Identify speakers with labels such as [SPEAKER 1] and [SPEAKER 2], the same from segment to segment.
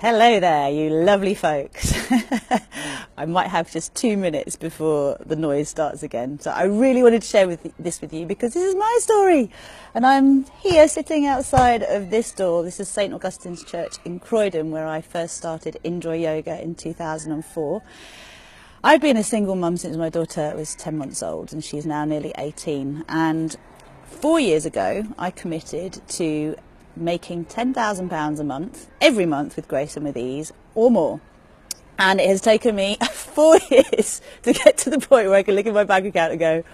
[SPEAKER 1] Hello there, you lovely folks. I might have just 2 minutes before the noise starts again. So I really wanted to share this with you because this is my story. And I'm here sitting outside of this door. This is St. Augustine's Church in Croydon, where I first started indoor yoga in 2004. I've been a single mum since my daughter was 10 months old, and she's now nearly 18. And 4 years ago, I committed to making £10,000 a month, every month with grace and with ease, or more. And it has taken me 4 years to get to the point where I can look at my bank account and go,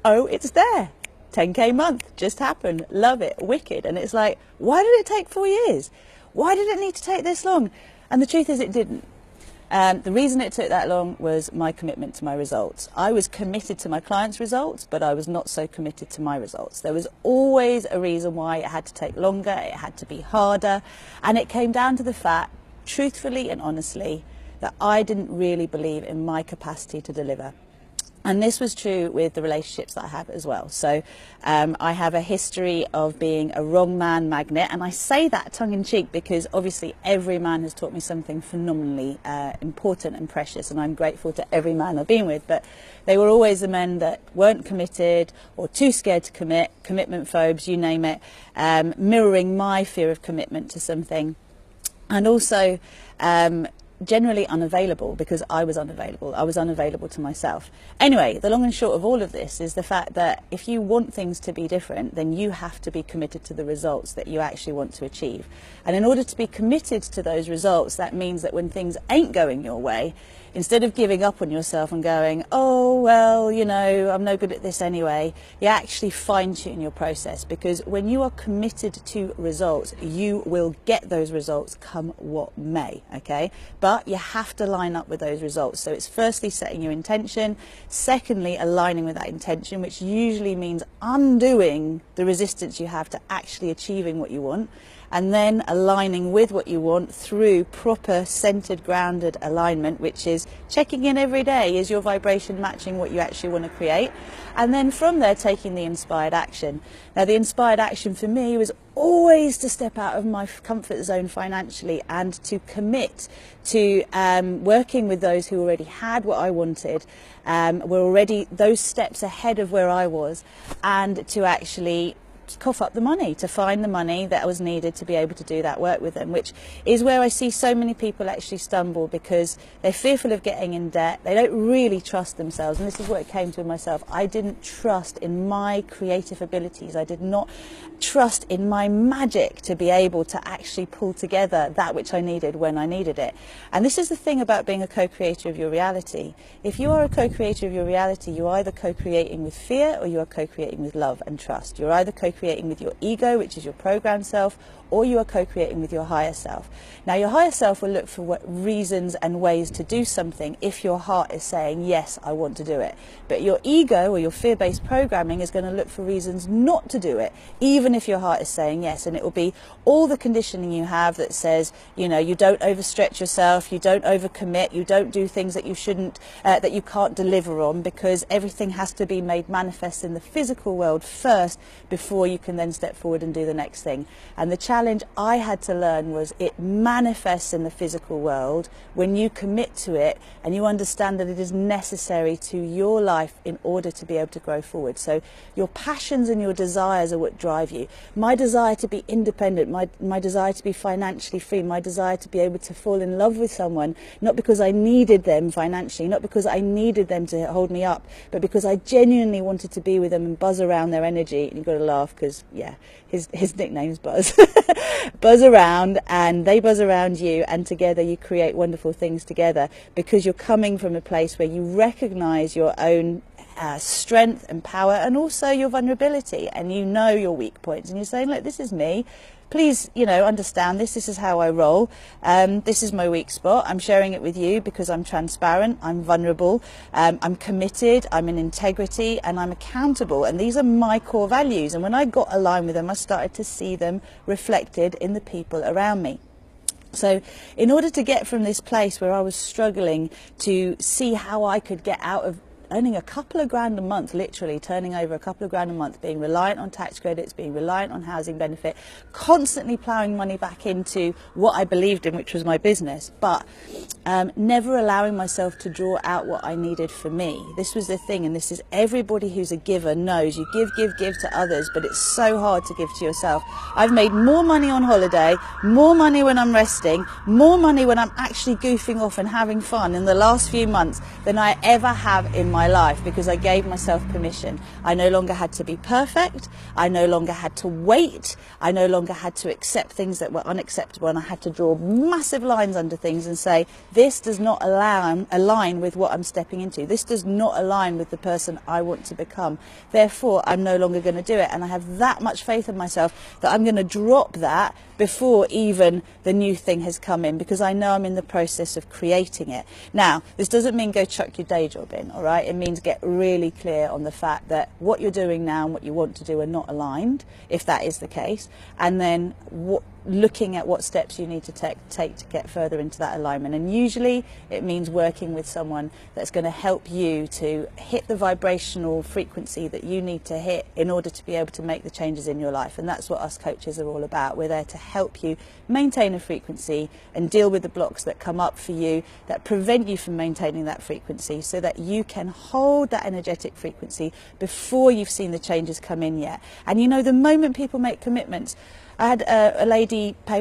[SPEAKER 1] oh, it's there. 10k a month just happened. Love it. Wicked. And it's like, why did it take 4 years? Why did it need to take this long? And the truth is it didn't. The reason it took that long was my commitment to my results. I was committed to my clients' results, but I was not so committed to my results. There was always a reason why it had to take longer, it had to be harder, and it came down to the fact, truthfully and honestly, that I didn't really believe in my capacity to deliver. And this was true with the relationships that I have as well. So I have a history of being a wrong man magnet, and I say that tongue-in-cheek because obviously every man has taught me something phenomenally important and precious, and I'm grateful to every man I've been with. But they were always the men that weren't committed or too scared to commit, commitment phobes, you name it, mirroring my fear of commitment to something. And also generally unavailable because I was unavailable. I was unavailable to myself. Anyway, the long and short of all of this is the fact that if you want things to be different, then you have to be committed to the results that you actually want to achieve. And in order to be committed to those results, that means that when things ain't going your way, instead of giving up on yourself and going, oh, well, you know, I'm no good at this anyway, you actually fine-tune your process, because when you are committed to results, you will get those results come what may, okay? But you have to line up with those results. So it's firstly setting your intention, secondly aligning with that intention, which usually means undoing the resistance you have to actually achieving what you want, and then aligning with what you want through proper centered, grounded alignment, which is checking in every day. Is your vibration matching what you actually want to create? And then from there, taking the inspired action. Now, the inspired action for me was always to step out of my comfort zone financially and to commit to working with those who already had what I wanted, were already those steps ahead of where I was, and to actually cough up the money, to find the money that was needed to be able to do that work with them, which is where I see so many people actually stumble because they're fearful of getting in debt. They don't really trust themselves, and this is what it came to myself. I didn't trust in my creative abilities. I did not trust in my magic to be able to actually pull together that which I needed when I needed it. And this is the thing about being a co-creator of your reality. If you are a co-creator of your reality, you're either co-creating with fear or you are co-creating with love and trust. You're either co-creating with your ego, which is your programmed self, or you are co-creating with your higher self. Now, your higher self will look for reasons and ways to do something if your heart is saying, yes, I want to do it. But your ego or your fear-based programming is going to look for reasons not to do it, even if your heart is saying yes. And it will be all the conditioning you have that says, you know, you don't overstretch yourself, you don't overcommit, you don't do things that you shouldn't, that you can't deliver on, because everything has to be made manifest in the physical world first before you can then step forward and do the next thing. And the challenge I had to learn was it manifests in the physical world when you commit to it and you understand that it is necessary to your life in order to be able to grow forward. So your passions and your desires are what drive you. My desire to be independent, my desire to be financially free, my desire to be able to fall in love with someone, not because I needed them financially, not because I needed them to hold me up, but because I genuinely wanted to be with them and buzz around their energy. And you've got to laugh because, yeah, his nickname's Buzz. Buzz around, and they buzz around you, and together you create wonderful things together, because you're coming from a place where you recognize your own strength and power, and also your vulnerability, and you know your weak points, and you're saying, look, this is me. Please, you know, understand this. This is how I roll. This is my weak spot. I'm sharing it with you because I'm transparent, I'm vulnerable, I'm committed, I'm in integrity, and I'm accountable. And these are my core values. And when I got aligned with them, I started to see them reflected in the people around me. So in order to get from this place where I was struggling to see how I could get out of earning a couple of grand a month, literally turning over a couple of grand a month, being reliant on tax credits, being reliant on housing benefit, constantly ploughing money back into what I believed in, which was my business, but never allowing myself to draw out what I needed for me. This was the thing, and this is everybody who's a giver knows. You give to others, but it's so hard to give to yourself. I've made more money on holiday, more money when I'm resting, more money when I'm actually goofing off and having fun in the last few months than I ever have in my life, because I gave myself permission. I no longer had to be perfect. I no longer had to wait. I no longer had to accept things that were unacceptable, and I had to draw massive lines under things and say, this does not align with what I'm stepping into. This does not align with the person I want to become. Therefore, I'm no longer going to do it. And I have that much faith in myself that I'm going to drop that before even the new thing has come in, because I know I'm in the process of creating it. Now, this doesn't mean go chuck your day job in, all right? It means get really clear on the fact that what you're doing now and what you want to do are not aligned, if that is the case, and then looking at what steps you need to take to get further into that alignment. And usually it means working with someone that's going to help you to hit the vibrational frequency that you need to hit in order to be able to make the changes in your life. And that's what us coaches are all about. We're there to help you maintain a frequency and deal with the blocks that come up for you that prevent you from maintaining that frequency, so that you can hold that energetic frequency before you've seen the changes come in yet. And you know, the moment people make commitments, I had a lady pay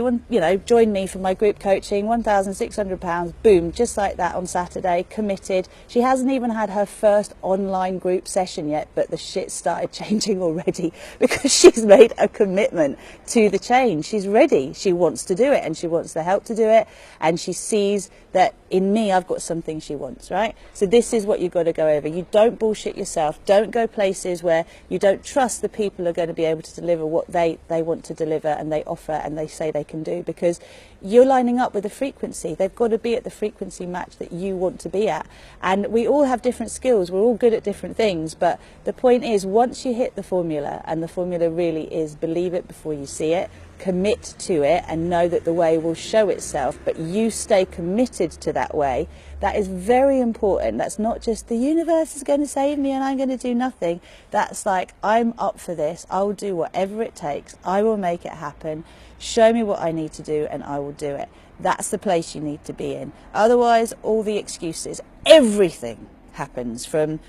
[SPEAKER 1] join me for my group coaching, £1,600, boom, just like that on Saturday, committed. She hasn't even had her first online group session yet, but the shit started changing already because she's made a commitment to the change. She's ready. She wants to do it, and she wants the help to do it, and she sees that in me I've got something she wants, right? So this is what you've got to go over. You don't bullshit yourself. Don't go places where you don't trust the people are going to be able to deliver what they want to deliver and they offer and they say they can do, because you're lining up with the frequency. They've got to be at the frequency match that you want to be at. And we all have different skills. We're all good at different things. But the point is, once you hit the formula, and the formula really is believe it before you see it, commit to it, and know that the way will show itself, but you stay committed to that way. That is very important. That's not just the universe is going to save me and I'm going to do nothing. That's like, I'm up for this. I'll do whatever it takes. I will make it happen. Show me what I need to do and I will do it. That's the place you need to be in. Otherwise, all the excuses, everything happens, from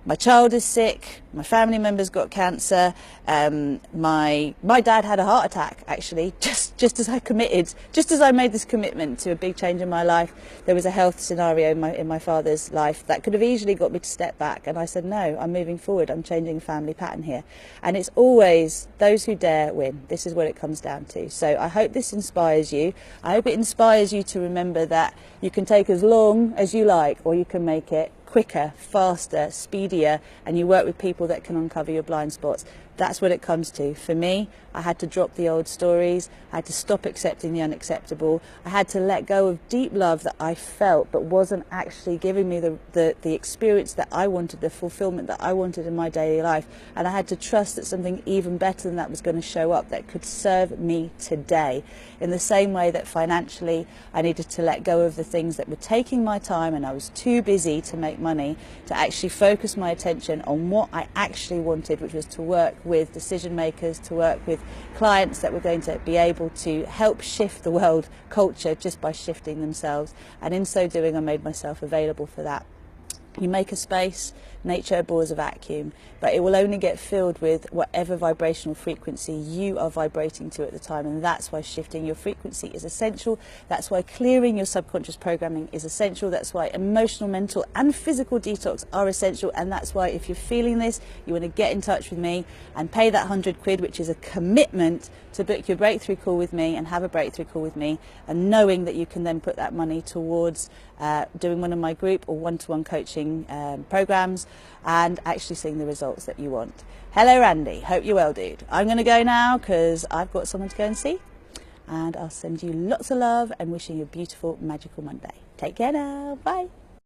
[SPEAKER 1] my child is sick, my family member's got cancer, my dad had a heart attack, actually, just as I committed, just as I made this commitment to a big change in my life. There was a health scenario in my father's life that could have easily got me to step back, and I said, no, I'm moving forward, I'm changing a family pattern here. And it's always those who dare win. This is what it comes down to. So I hope this inspires you. I hope it inspires you to remember that you can take as long as you like, or you can make it quicker, faster, speedier, and you work with people that can uncover your blind spots. That's what it comes to. For me, I had to drop the old stories. I had to stop accepting the unacceptable. I had to let go of deep love that I felt but wasn't actually giving me the experience that I wanted, the fulfillment that I wanted in my daily life. And I had to trust that something even better than that was going to show up that could serve me today. In the same way that financially, I needed to let go of the things that were taking my time, and I was too busy to make money to actually focus my attention on what I actually wanted, which was to work with decision makers, to work with clients that were going to be able to help shift the world culture just by shifting themselves. And in so doing, I made myself available for that. You make a space, nature abhors a vacuum, but it will only get filled with whatever vibrational frequency you are vibrating to at the time, and that's why shifting your frequency is essential. That's why clearing your subconscious programming is essential. That's why emotional, mental and physical detox are essential, and that's why if you're feeling this, you want to get in touch with me and pay that £100, which is a commitment to book your breakthrough call with me and have a breakthrough call with me, and knowing that you can then put that money towards doing one of my group or one-to-one coaching programs and actually seeing the results that you want. Hello Randy, hope you're well, dude. I'm going to go now because I've got someone to go and see, and I'll send you lots of love and wishing you a beautiful, magical Monday. Take care now. Bye.